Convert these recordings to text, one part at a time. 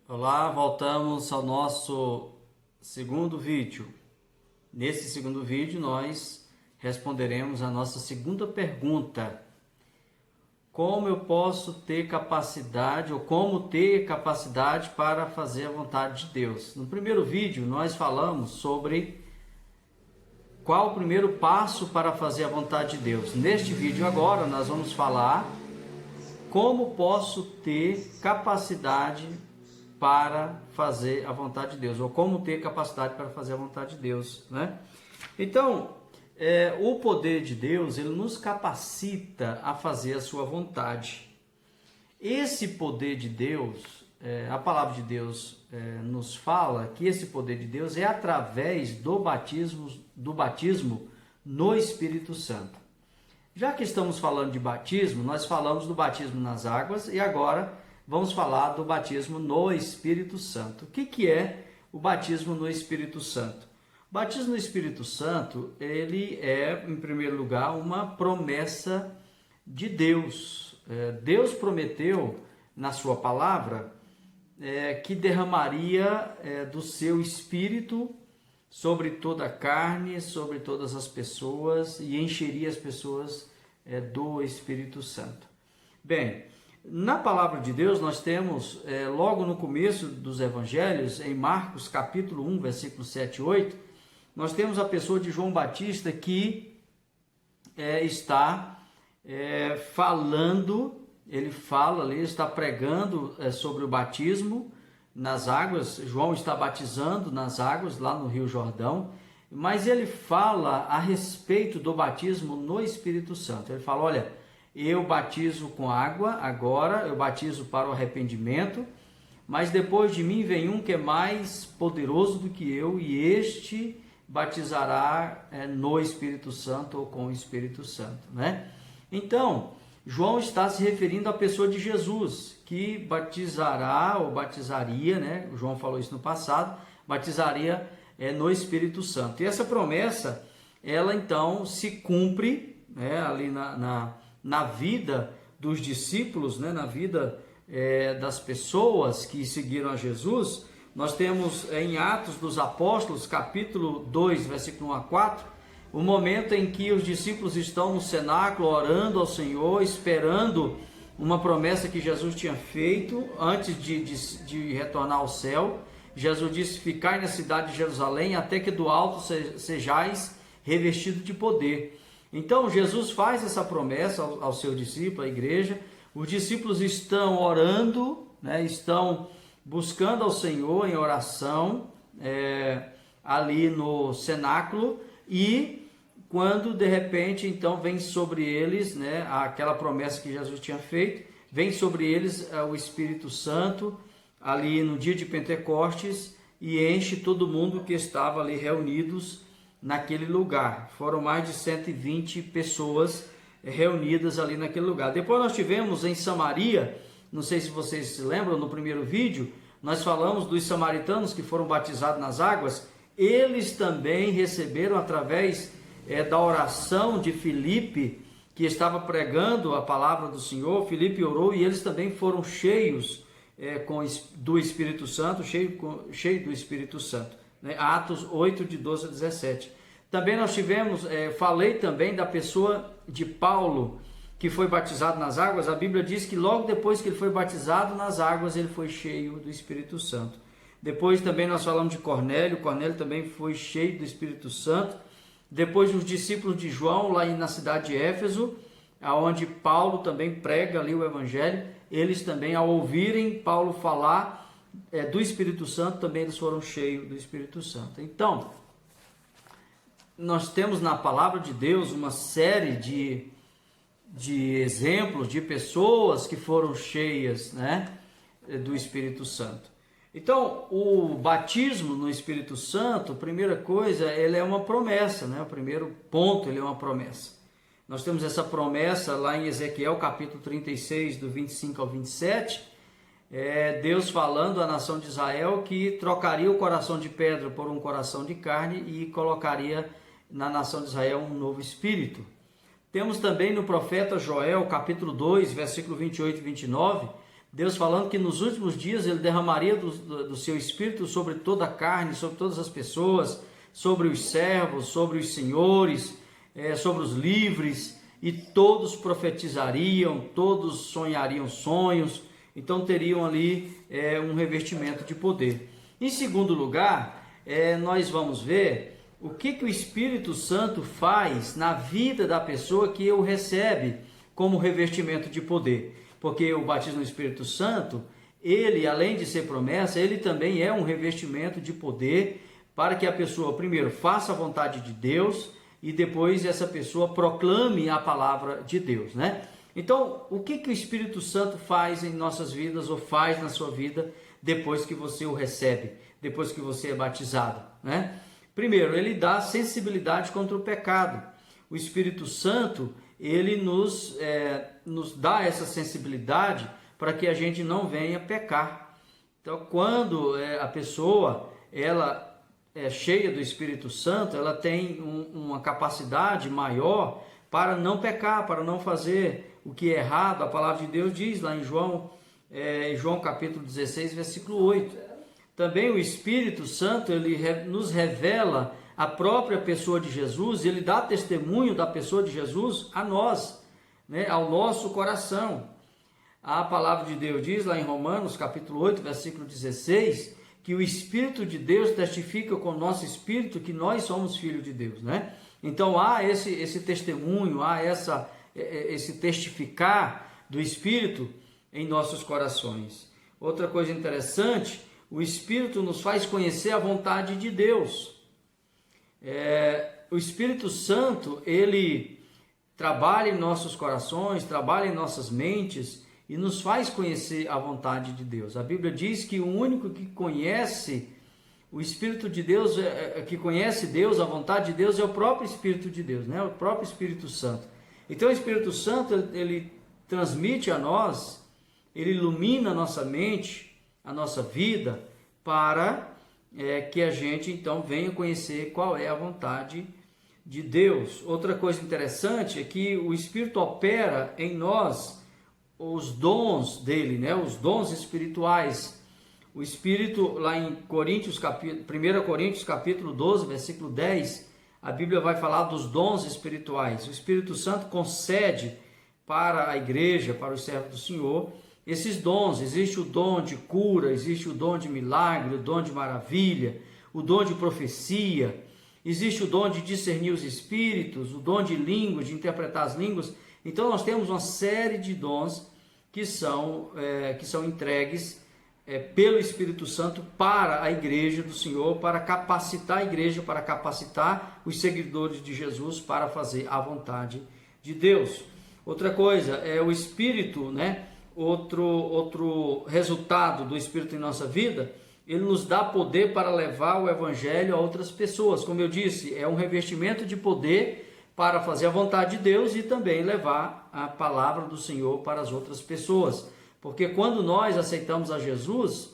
Olá, voltamos ao nosso segundo vídeo. Nesse segundo vídeo, nós responderemos a nossa segunda pergunta: como eu posso ter capacidade, ou como ter capacidade para fazer a vontade de Deus? No primeiro vídeo, nós falamos sobre qual o primeiro passo para fazer a vontade de Deus. Neste vídeo agora, nós vamos falar como posso ter capacidade para fazer a vontade de Deus, ou como ter capacidade para fazer a vontade de Deus, né? Então, o poder de Deus, ele nos capacita a fazer a sua vontade. Esse poder de Deus, a palavra de Deus nos fala que esse poder de Deus é através do batismo no Espírito Santo. Já que estamos falando de batismo, nós falamos do batismo nas águas e agora vamos falar do batismo no Espírito Santo. O que é o batismo no Espírito Santo? O batismo no Espírito Santo, ele é, em primeiro lugar, uma promessa de Deus. Deus prometeu, na sua palavra, que derramaria do seu Espírito sobre toda a carne, sobre todas as pessoas, e encheria as pessoas do Espírito Santo. Bem, na palavra de Deus nós temos, logo no começo dos evangelhos, em Marcos capítulo 1, versículos 7 e 8, nós temos a pessoa de João Batista que está falando, ele fala ali, está pregando sobre o batismo nas águas. João está batizando nas águas lá no Rio Jordão, mas ele fala a respeito do batismo no Espírito Santo. Ele fala: olha, eu batizo com água agora, eu batizo para o arrependimento, mas depois de mim vem um que é mais poderoso do que eu, e este batizará no Espírito Santo, ou com o Espírito Santo, né? Então, João está se referindo à pessoa de Jesus, que batizará ou batizaria, né? O João falou isso no passado, batizaria no Espírito Santo. E essa promessa, ela então se cumpre, né, ali na vida dos discípulos, né, na vida das pessoas que seguiram a Jesus. Nós temos em Atos dos Apóstolos, capítulo 2, versículo 1 a 4, o momento em que os discípulos estão no cenáculo orando ao Senhor, esperando uma promessa que Jesus tinha feito antes de retornar ao céu. Jesus disse: ficai na cidade de Jerusalém até que do alto sejais revestido de poder. Então Jesus faz essa promessa ao seu discípulo, à igreja. Os discípulos estão orando, né, estão buscando ao Senhor em oração, ali no cenáculo, e quando de repente então vem sobre eles, né, aquela promessa que Jesus tinha feito, vem sobre eles o Espírito Santo ali no dia de Pentecostes e enche todo mundo que estava ali reunidos naquele lugar. Foram mais de 120 pessoas reunidas ali naquele lugar. Depois nós tivemos em Samaria, não sei se vocês se lembram, no primeiro vídeo, nós falamos dos samaritanos que foram batizados nas águas. Eles também receberam através da oração de Filipe, que estava pregando a palavra do Senhor. Filipe orou e eles também foram cheios do Espírito Santo, cheio do Espírito Santo, né? Atos 8, de 12 a 17. Também nós tivemos, falei também da pessoa de Paulo, que foi batizado nas águas. A Bíblia diz que logo depois que ele foi batizado nas águas, ele foi cheio do Espírito Santo. Depois também nós falamos de Cornélio. Cornélio também foi cheio do Espírito Santo. Depois os discípulos de João, lá na cidade de Éfeso, aonde Paulo também prega ali o Evangelho, eles também, ao ouvirem Paulo falar do Espírito Santo, também eles foram cheios do Espírito Santo. Então, nós temos na palavra de Deus uma série de exemplos de pessoas que foram cheias, né, do Espírito Santo. Então, o batismo no Espírito Santo, primeira coisa, ele é uma promessa, né? O primeiro ponto, ele é uma promessa. Nós temos essa promessa lá em Ezequiel, capítulo 36, do 25 ao 27, Deus falando à nação de Israel que trocaria o coração de pedra por um coração de carne e colocaria na nação de Israel um novo espírito. Temos também no profeta Joel, capítulo 2, versículo 28 e 29, Deus falando que nos últimos dias Ele derramaria do seu Espírito sobre toda a carne, sobre todas as pessoas, sobre os servos, sobre os senhores, sobre os livres, e todos profetizariam, todos sonhariam sonhos, então teriam ali um revestimento de poder. Em segundo lugar, nós vamos ver o que o Espírito Santo faz na vida da pessoa que o recebe como revestimento de poder. Porque o batismo no Espírito Santo, ele, além de ser promessa, ele também é um revestimento de poder para que a pessoa, primeiro, faça a vontade de Deus e depois essa pessoa proclame a palavra de Deus, né? Então, o que o Espírito Santo faz em nossas vidas ou faz na sua vida depois que você o recebe, depois que você é batizado, né? Primeiro, ele dá sensibilidade contra o pecado. O Espírito Santo, ele nos dá essa sensibilidade para que a gente não venha pecar. Então, quando a pessoa ela é cheia do Espírito Santo, ela tem uma capacidade maior para não pecar, para não fazer o que é errado. A palavra de Deus diz lá em João capítulo 16, versículo 8. Também o Espírito Santo, ele nos revela a própria pessoa de Jesus, ele dá testemunho da pessoa de Jesus a nós, né, ao nosso coração. A palavra de Deus diz lá em Romanos, capítulo 8, versículo 16, que o Espírito de Deus testifica com o nosso espírito que nós somos filhos de Deus, né? Então há esse testemunho, há esse testificar do Espírito em nossos corações. Outra coisa interessante, o Espírito nos faz conhecer a vontade de Deus. O Espírito Santo, ele trabalha em nossos corações, trabalha em nossas mentes e nos faz conhecer a vontade de Deus. A Bíblia diz que o único que conhece o Espírito de Deus, que conhece Deus, a vontade de Deus, é o próprio Espírito de Deus, né? O próprio Espírito Santo. Então o Espírito Santo, ele transmite a nós, ele ilumina a nossa mente, a nossa vida, para que a gente então venha conhecer qual é a vontade de Deus. Outra coisa interessante é que o Espírito opera em nós os dons dele, né? Os dons espirituais. O Espírito, lá em 1 Coríntios capítulo 12, versículo 10, a Bíblia vai falar dos dons espirituais. O Espírito Santo concede para a igreja, para os servos do Senhor, esses dons. Existe o dom de cura, existe o dom de milagre, o dom de maravilha, o dom de profecia, existe o dom de discernir os espíritos, o dom de línguas, de interpretar as línguas. Então nós temos uma série de dons que são entregues pelo Espírito Santo para a igreja do Senhor, para capacitar a igreja, para capacitar os seguidores de Jesus para fazer a vontade de Deus. Outra coisa é o Espírito, né? Outro resultado do Espírito em nossa vida, ele nos dá poder para levar o Evangelho a outras pessoas. Como eu disse, é um revestimento de poder para fazer a vontade de Deus e também levar a palavra do Senhor para as outras pessoas. Porque quando nós aceitamos a Jesus,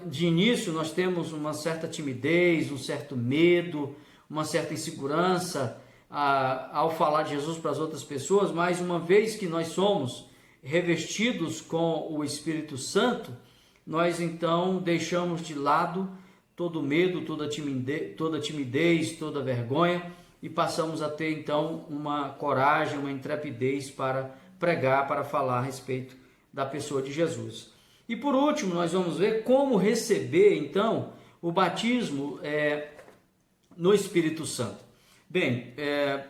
de início nós temos uma certa timidez, um certo medo, uma certa insegurança ao falar de Jesus para as outras pessoas, mas uma vez que nós somos revestidos com o Espírito Santo, nós então deixamos de lado todo medo, toda timidez, toda vergonha, e passamos a ter então uma coragem, uma intrepidez para pregar, para falar a respeito da pessoa de Jesus. E por último, nós vamos ver como receber então o batismo no Espírito Santo. Bem,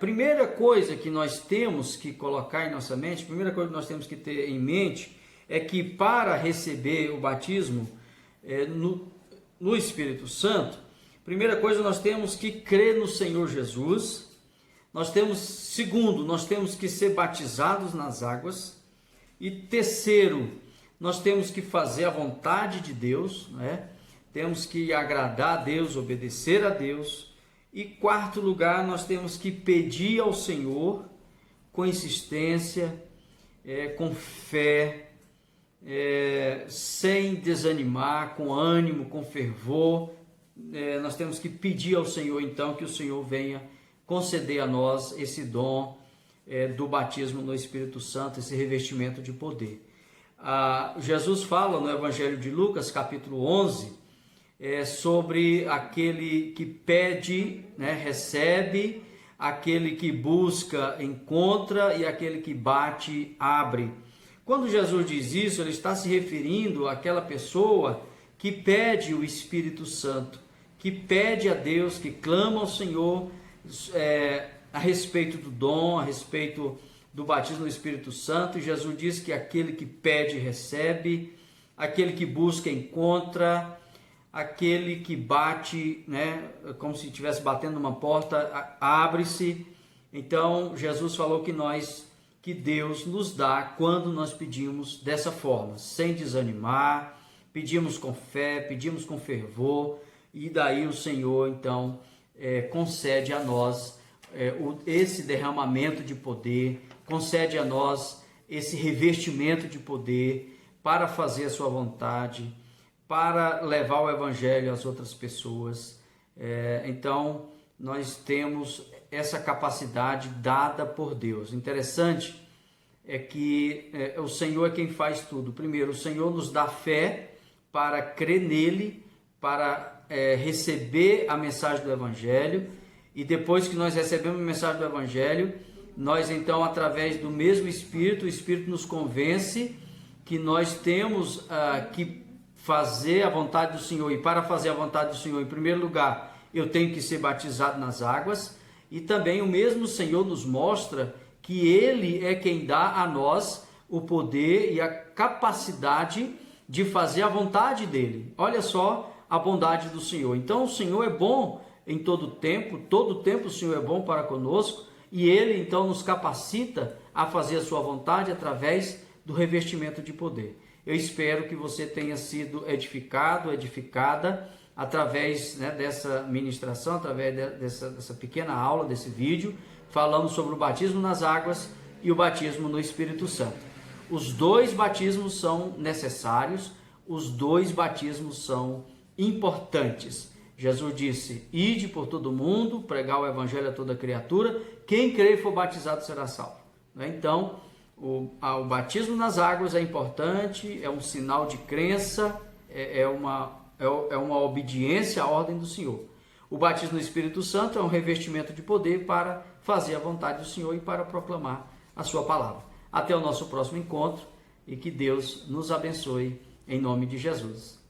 primeira coisa que nós temos que colocar em nossa mente, primeira coisa que nós temos que ter em mente é que para receber o batismo no Espírito Santo, primeira coisa, nós temos que crer no Senhor Jesus. Segundo, nós temos que ser batizados nas águas. E terceiro, nós temos que fazer a vontade de Deus, né? Temos que agradar a Deus, obedecer a Deus. E quarto lugar, nós temos que pedir ao Senhor com insistência, com fé, sem desanimar, com ânimo, com fervor. Nós temos que pedir ao Senhor então que o Senhor venha conceder a nós esse dom do batismo no Espírito Santo, esse revestimento de poder. Jesus fala no Evangelho de Lucas, capítulo 11, sobre aquele que pede, recebe, aquele que busca, encontra, e aquele que bate, abre. Quando Jesus diz isso, ele está se referindo àquela pessoa que pede o Espírito Santo, que pede a Deus, que clama ao Senhor a respeito do dom, a respeito do batismo no Espírito Santo. E Jesus diz que aquele que pede, recebe, aquele que busca, encontra, aquele que bate, como se estivesse batendo numa porta, abre-se. Então, Jesus falou que Deus nos dá quando nós pedimos dessa forma, sem desanimar, pedimos com fé, pedimos com fervor, e daí o Senhor, então, concede a nós esse derramamento de poder, concede a nós esse revestimento de poder para fazer a sua vontade, para levar o Evangelho às outras pessoas. Então, nós temos essa capacidade dada por Deus. Interessante é que o Senhor é quem faz tudo. Primeiro, o Senhor nos dá fé para crer nele, para receber a mensagem do Evangelho, e depois que nós recebemos a mensagem do Evangelho, nós então, através do mesmo Espírito, o Espírito nos convence que nós temos que fazer a vontade do Senhor, e para fazer a vontade do Senhor, em primeiro lugar, eu tenho que ser batizado nas águas, e também o mesmo Senhor nos mostra que Ele é quem dá a nós o poder e a capacidade de fazer a vontade dEle. Olha só a bondade do Senhor. Então o Senhor é bom em todo o tempo o Senhor é bom para conosco, e Ele então nos capacita a fazer a sua vontade através do revestimento de poder. Eu espero que você tenha sido edificado, edificada, através dessa ministração, através dessa pequena aula, desse vídeo, falando sobre o batismo nas águas e o batismo no Espírito Santo. Os dois batismos são necessários, os dois batismos são importantes. Jesus disse: ide por todo mundo, pregar o Evangelho a toda criatura, quem crer e for batizado será salvo. Então, o batismo nas águas é importante, é um sinal de crença, é uma obediência à ordem do Senhor. O batismo no Espírito Santo é um revestimento de poder para fazer a vontade do Senhor e para proclamar a sua palavra. Até o nosso próximo encontro, e que Deus nos abençoe em nome de Jesus.